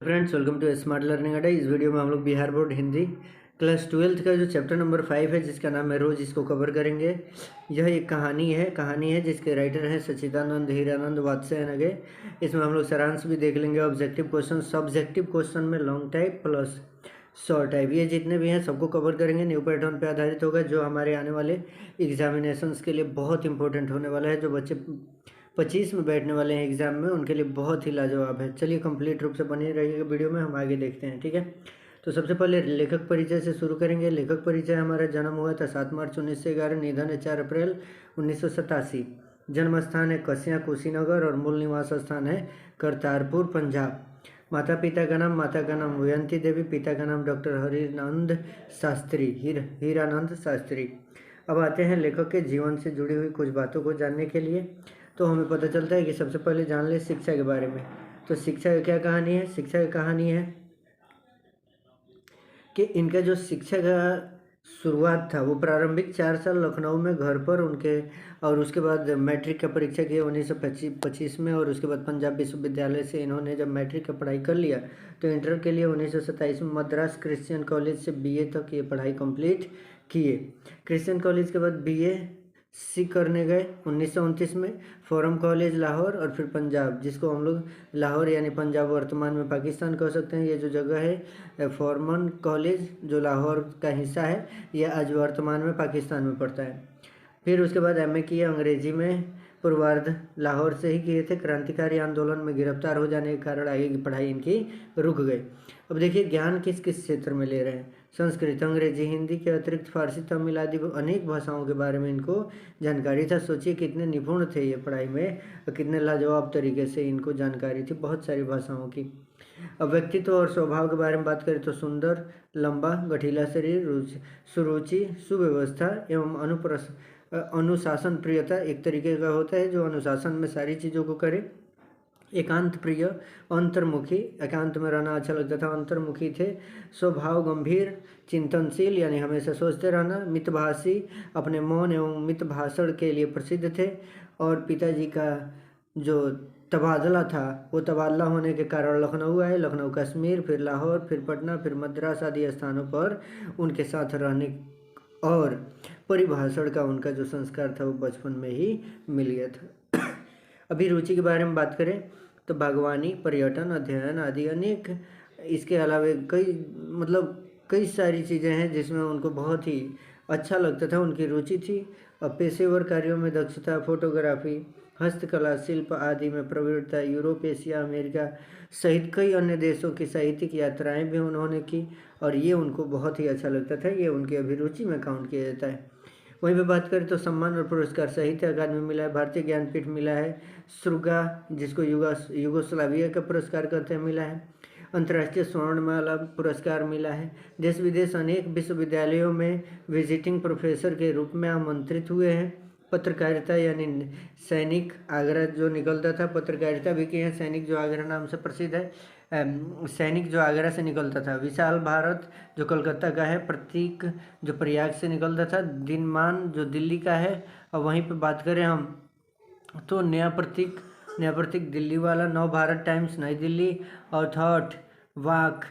Friends, welcome to smart learning Adda. इस video में हम लोग Bihar board Hindi class 12th का जो चैप्टर नंबर 5 है, जिसका नाम है रोज, इसको कवर करेंगे। यह एक कहानी है जिसके राइटर हैं सच्चिदानंद हीरानंद वात्स्यायन। इसमें हम लोग सारांश भी देख लेंगे, ऑब्जेक्टिव क्वेश्चन, सब्जेक्टिव क्वेश्चन में long type plus short type, ये जितने भी हैं सबको कवर करेंगे। न्यू पैटर्न पे आधारित होगा, जो हमारे आने वाले एग्जामिनेशंस के लिए बहुत इंपॉर्टेंट होने वाला है। जो बच्चे 25 में बैठने वाले हैं एग्जाम में, उनके लिए बहुत ही लाजवाब है। चलिए कंप्लीट रूप से बने रहिएगा वीडियो में, हम आगे देखते हैं। ठीक है, तो सबसे पहले लेखक परिचय से शुरू करेंगे। लेखक परिचय: हमारा जन्म हुआ था 7 मार्च 1911, निधन है 4 अप्रैल 1987। जन्म स्थान है कसिया कुशीनगर और मूल निवास स्थान है करतारपुर, पंजाब। माता पिता का नाम वयंती देवी, पिता का नाम डॉक्टर हरिनंद शास्त्री, हीरानंद शास्त्री। अब आते हैं लेखक के जीवन से जुड़ी हुई कुछ बातों को जानने के लिए। तो हमें पता चलता है कि सबसे पहले जान ले शिक्षा के बारे में। तो शिक्षा की क्या कहानी है? शिक्षा की कहानी है कि इनका जो शिक्षा का शुरुआत था वो प्रारंभिक 4 साल लखनऊ में घर पर उनके, और उसके बाद मैट्रिक का परीक्षा किया 1925 में, और उसके बाद पंजाब विश्वविद्यालय से इन्होंने जब मैट्रिक का पढ़ाई कर लिया तो इंटर के लिए 1927 में मद्रास क्रिश्चियन कॉलेज से बीए तक ये पढ़ाई कंप्लीट किए। क्रिश्चियन कॉलेज के बाद बीए सी करने गए 1929 में, फोरम कॉलेज लाहौर, और फिर पंजाब, जिसको हम लोग लाहौर यानी पंजाब वर्तमान में पाकिस्तान कह सकते हैं। ये जो जगह है फोरमन कॉलेज, जो लाहौर का हिस्सा है, यह आज वर्तमान में पाकिस्तान में पड़ता है। फिर उसके बाद एमए किया अंग्रेजी में, पूर्वार्ध लाहौर से ही किए थे। क्रांतिकारी आंदोलन में गिरफ्तार हो जाने के कारण आगे की पढ़ाई इनकी रुक गई। अब देखिए ज्ञान किस किस क्षेत्र में ले रहे हैं। संस्कृत, अंग्रेजी, हिंदी के अतिरिक्त फारसी, तमिल आदि अनेक भाषाओं के बारे में इनको जानकारी था। सोचिए कितने निपुण थे ये पढ़ाई में, और कितने लाजवाब तरीके से इनको जानकारी थी बहुत सारी भाषाओं की। अब व्यक्तित्व और स्वभाव के बारे में बात करें तो सुंदर, लंबा, गठीला शरीर, सुरुचि, सुव्यवस्था एवं अनुशासन प्रियता एक तरीके का होता है जो अनुशासन में सारी चीज़ों को करे। एकांत प्रिय, अंतर्मुखी, एकांत में रहना अच्छा लगता था, अंतर्मुखी थे। स्वभाव गंभीर, चिंतनशील यानी हमेशा सोचते रहना। मितभाषी, अपने मौन एवं मित भाषण के लिए प्रसिद्ध थे। और पिताजी का जो तबादला था वो तबादला होने के कारण लखनऊ आए, लखनऊ कश्मीर, फिर लाहौर, फिर पटना, फिर मद्रास आदि स्थानों पर उनके साथ रहने और परिभाषण का उनका जो संस्कार था वो बचपन में ही मिल गया था। अभी रुचि के बारे में बात करें तो बागवानी, पर्यटन, अध्ययन आदि अनेक, इसके अलावा कई सारी चीज़ें हैं जिसमें उनको बहुत ही अच्छा लगता था, उनकी रुचि थी। और पेशेवर कार्यों में दक्षता, फोटोग्राफी, हस्तकला, शिल्प आदि में प्रवीणता। यूरोप, एशिया, अमेरिका सहित कई अन्य देशों की साहित्यिक यात्राएं भी उन्होंने की, और ये उनको बहुत ही अच्छा लगता था। ये उनकी अभिरुचि में काउंट किया जाता है। वहीं पे बात करें तो सम्मान और पुरस्कार: साहित्य अकादमी मिला है, भारतीय ज्ञानपीठ मिला है, श्रुगा जिसको युगोस्लाविया का पुरस्कार कहते हैं मिला है, अंतर्राष्ट्रीय स्वर्णमाला पुरस्कार मिला है। देश विदेश अनेक विश्वविद्यालयों में विजिटिंग प्रोफेसर के रूप में आमंत्रित हुए हैं। पत्रकारिता यानी सैनिक, आगरा जो निकलता था, पत्रकारिता भी की है। सैनिक जो आगरा नाम से प्रसिद्ध है, सैनिक जो आगरा से निकलता था। विशाल भारत जो कलकत्ता का है, प्रतीक जो प्रयाग से निकलता था, दिनमान जो दिल्ली का है। और वहीं पे बात करें हम तो नया प्रतीक दिल्ली वाला, नव भारत टाइम्स नई दिल्ली, और थॉट वाक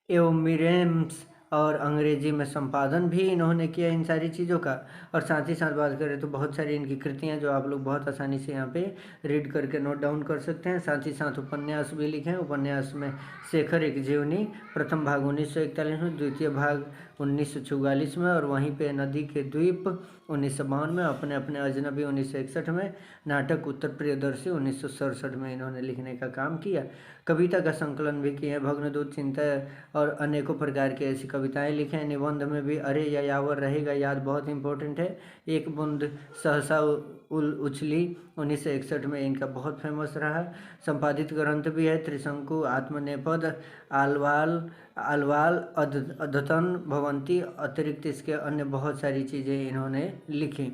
एवं मिरेम्स, और अंग्रेजी में संपादन भी इन्होंने किया इन सारी चीज़ों का। और साथ ही साथ बात करें तो बहुत सारी इनकी कृतियाँ जो आप लोग बहुत आसानी से यहाँ पे रीड करके नोट डाउन कर सकते हैं। साथ ही साथ उपन्यास भी लिखे हैं। उपन्यास में शेखर एक जीवनी, प्रथम भाग 1941 में, द्वितीय भाग 1944 में, और वहीं पे नदी के द्वीप 1952 में, अपने अपने अजनबी 1961 में, नाटक उत्तर प्रियदर्शी 1967 में इन्होंने लिखने का काम किया। कविता का संकलन भी किए हैं, भग्नदूत, चिंता और अनेकों प्रकार की ऐसी कविताएं लिखे हैं। निबंध में भी अरे या यावर रहेगा याद बहुत इंपॉर्टेंट है। एक बूंद सहसा उछली 1961 में इनका बहुत फेमस रहा। संपादित ग्रंथ भी है त्रिशंकु, आत्मनेपद, आलवाल अद्यतन भवंती। अतिरिक्त इसके अन्य बहुत सारी चीज़ें इन्होंने लिखी।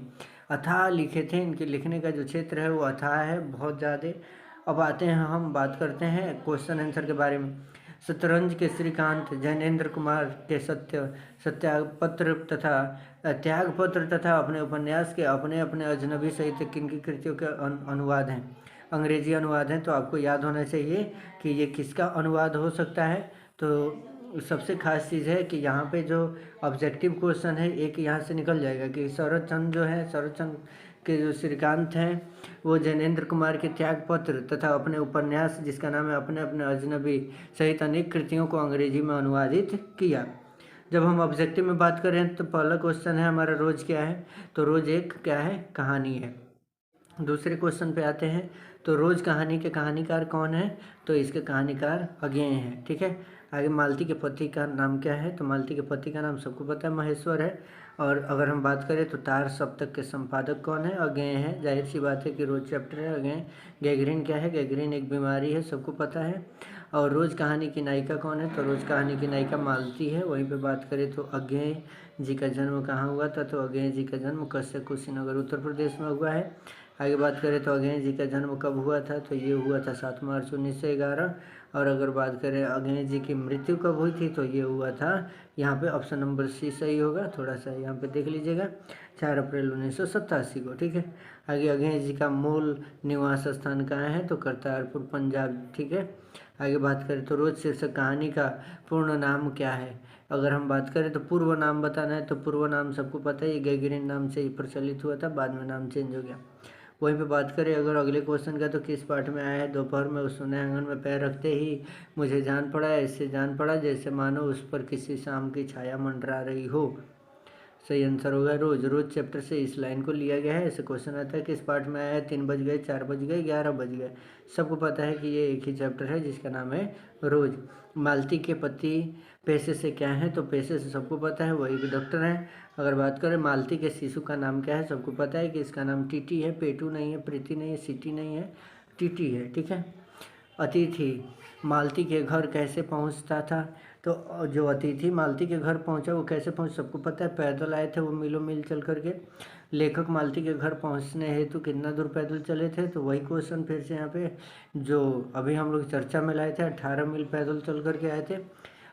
अथाह लिखे थे, इनके लिखने का जो क्षेत्र है वो अथाह है बहुत ज़्यादा। अब आते हैं, हम बात करते हैं क्वेश्चन आंसर के बारे में। शतरंज के श्रीकांत, जैनेन्द्र कुमार के सत्यागपत्र तथा अपने उपन्यास के अपने अपने अजनबी साहित्य किनकी कृतियों के अनुवाद हैं। अंग्रेजी अनुवाद हैं, तो आपको याद होना चाहिए कि ये किसका अनुवाद हो सकता है। तो सबसे खास चीज़ है कि यहाँ पे जो ऑब्जेक्टिव क्वेश्चन है एक यहाँ से निकल जाएगा कि शरद चंद्र जो है, शरद चंद्र के जो श्रीकांत हैं वो जैनेन्द्र कुमार के त्यागपत्र तथा अपने उपन्यास जिसका नाम है अपने अपने अजनबी सहित अनेक कृतियों को अंग्रेजी में अनुवादित किया। जब हम ऑब्जेक्टिव में बात करें तो पहला क्वेश्चन है हमारा रोज क्या है, तो रोज एक क्या है, कहानी है। दूसरे क्वेश्चन पे आते हैं, तो रोज कहानी के कहानीकार कौन है, तो इसके कहानीकार अज्ञेय हैं। ठीक है, आगे मालती के पति का नाम क्या है, तो मालती के पति का नाम सबको पता है, महेश्वर है। और अगर हम बात करें तो तार सप्तक के संपादक कौन है, अज्ञेय है। जाहिर सी बात है कि रोज चैप्टर है, अज्ञेय। गैंग्रीन क्या है, गैंग्रीन एक बीमारी है, सबको पता है। और रोज कहानी की नायिका कौन है, तो रोज कहानी की नायिका मालती है। वहीं पे बात करें तो अज्ञेय जी का जन्म कहाँ हुआ था, तो अज्ञेय जी का जन्म कश्यप कुशीनगर उत्तर प्रदेश में हुआ है। आगे बात करें तो अज्ञेय जी का जन्म कब हुआ था, तो ये हुआ था 7 मार्च 1911। और अगर बात करें अज्ञेय जी की मृत्यु कब हुई थी, तो ये हुआ था, यहाँ पे ऑप्शन नंबर सी सही होगा, थोड़ा सा यहाँ पे देख लीजिएगा, 4 अप्रैल 1987 को। ठीक है, आगे अज्ञेय जी का मूल निवास स्थान कहाँ है, तो करतारपुर पंजाब। ठीक है, आगे बात करें तो रोज शीर्षक कहानी का पूर्ण नाम क्या है। अगर हम बात करें तो पूर्व नाम बताना है, तो पूर्व नाम सबको पता है, ये गैंग्रीन नाम से ही प्रचलित हुआ था, बाद में नाम चेंज हो गया। वहीं पे बात करें अगर अगले क्वेश्चन का, तो किस पाठ में आया है, दोपहर में उस सुने आंगन में पैर रखते ही मुझे जान पड़ा, ऐसे जान पड़ा जैसे मानो उस पर किसी शाम की छाया मंडरा रही हो। सही आंसर होगा रोज। रोज चैप्टर से इस लाइन को लिया गया है। ऐसे क्वेश्चन आता है किस पार्ट में आया है, 3 बज गए, 4 बज गए, 11 बज गए। सबको पता है कि ये एक ही चैप्टर है जिसका नाम है रोज। मालती के पति पेशे से क्या है, तो पेशे से सबको पता है, वही भी डॉक्टर हैं। अगर बात करें मालती के शिशु का नाम क्या है, सबको पता है कि इसका नाम टीटी है, पेटू नहीं है, प्रीति नहीं है, सिटी नहीं है, टीटी है। ठीक है, अतिथि मालती के घर कैसे पहुंचता था, तो जो अतिथि मालती के घर पहुंचा वो कैसे पहुंच, सबको पता है, पैदल आए थे वो मीलों मील चल करके। लेखक मालती के घर पहुंचने हेतु कितना दूर पैदल चले थे, तो वही क्वेश्चन फिर से यहाँ पे जो अभी हम लोग चर्चा में लाए थे, 18 मील पैदल चल करके आए थे।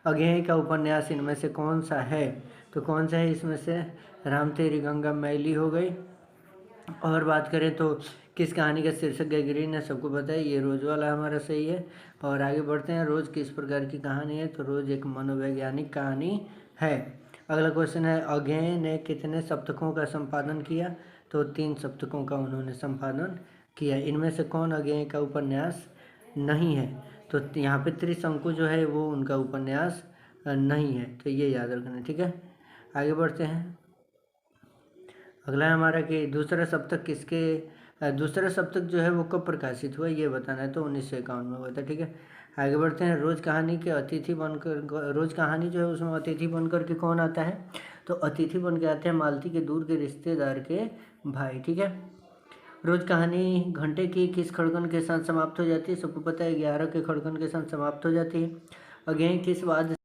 अज्ञेय का उपन्यास इनमें से कौन सा है, तो कौन सा है इसमें से, राम तेरी गंगा मैली हो गई। और बात करें तो किस कहानी का शीर्षक गैंग्रीन है, सबको पता है, ये रोज वाला हमारा सही है। और आगे बढ़ते हैं, रोज किस प्रकार की कहानी है, तो रोज एक मनोवैज्ञानिक कहानी है। अगला क्वेश्चन है अज्ञेय ने कितने सप्तकों का संपादन किया, तो 3 सप्तकों का उन्होंने संपादन किया। इनमें से कौन अज्ञेय का उपन्यास नहीं है, तो यहाँ पे त्रिशंकु जो है वो उनका उपन्यास नहीं है, तो ये याद रखना। ठीक है, आगे बढ़ते हैं। अगला है हमारा कि दूसरा सप्तक जो है वो कब प्रकाशित हुआ, ये बताना है, तो 1951 में हुआ था। ठीक है, आगे बढ़ते हैं। रोज कहानी के अतिथि बनकर, रोज कहानी जो है उसमें अतिथि बनकर के कौन आता है, तो अतिथि बन के आते हैं मालती के दूर के रिश्तेदार के भाई। ठीक है, रोज कहानी घंटे की किस खड़कन के साथ समाप्त हो जाती है, सबको पता है 11 के खड़कन के साथ समाप्त हो जाती है। अज्ञेय किस वाद,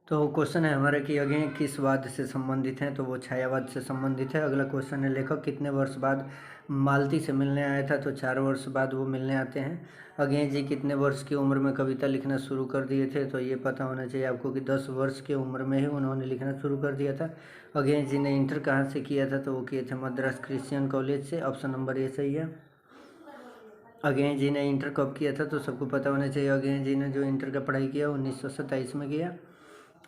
तो क्वेश्चन है हमारा कि अज्ञेय किस वाद से संबंधित हैं, तो वो छायावाद से संबंधित है। अगला क्वेश्चन है लेखक कितने वर्ष बाद मालती से मिलने आया था, तो 4 वर्ष बाद वो मिलने आते हैं। अज्ञेय जी कितने वर्ष की उम्र में कविता लिखना शुरू कर दिए थे, तो ये पता होना चाहिए आपको कि 10 वर्ष की उम्र में ही उन्होंने लिखना शुरू कर दिया था। अज्ञेय जी ने इंटर कहाँ से किया था, तो वो किए थे मद्रास क्रिश्चियन कॉलेज से, ऑप्शन नंबर ए सही है। अज्ञेय जी ने इंटर कब किया था, तो सबको पता होना चाहिए, अज्ञेय जी ने जो इंटर का पढ़ाई किया 1927 में किया।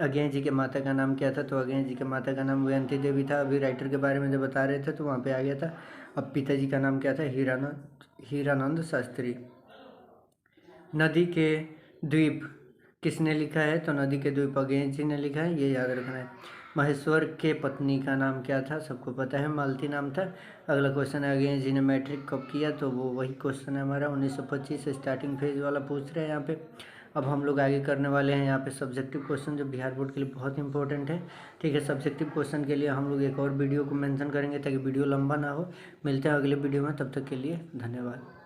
अज्ञेय जी के माता का नाम क्या था, तो अज्ञेय जी के माता का नाम वयंती देवी था। अभी राइटर के बारे में जब बता रहे थे तो वहाँ पे आ गया था। अब पिताजी का नाम क्या था, हीरानंद शास्त्री। नदी के द्वीप किसने लिखा है, तो नदी के द्वीप अज्ञेय जी ने लिखा है, ये याद रखना है। महेश्वर के पत्नी का नाम क्या था, सबको पता है, मालती नाम था। अगला क्वेश्चन है अज्ञेय जी ने मैट्रिक कब किया, तो वो वही क्वेश्चन है हमारा 1925 स्टार्टिंग फेज वाला पूछ रहे हैं यहाँ पे। अब हम लोग आगे करने वाले हैं यहाँ पे सब्जेक्टिव क्वेश्चन, जो बिहार बोर्ड के लिए बहुत इंपॉर्टेंट है। ठीक है, सब्जेक्टिव क्वेश्चन के लिए हम लोग एक और वीडियो को मेंशन करेंगे ताकि वीडियो लंबा ना हो। मिलते हैं अगले वीडियो में, तब तक के लिए धन्यवाद।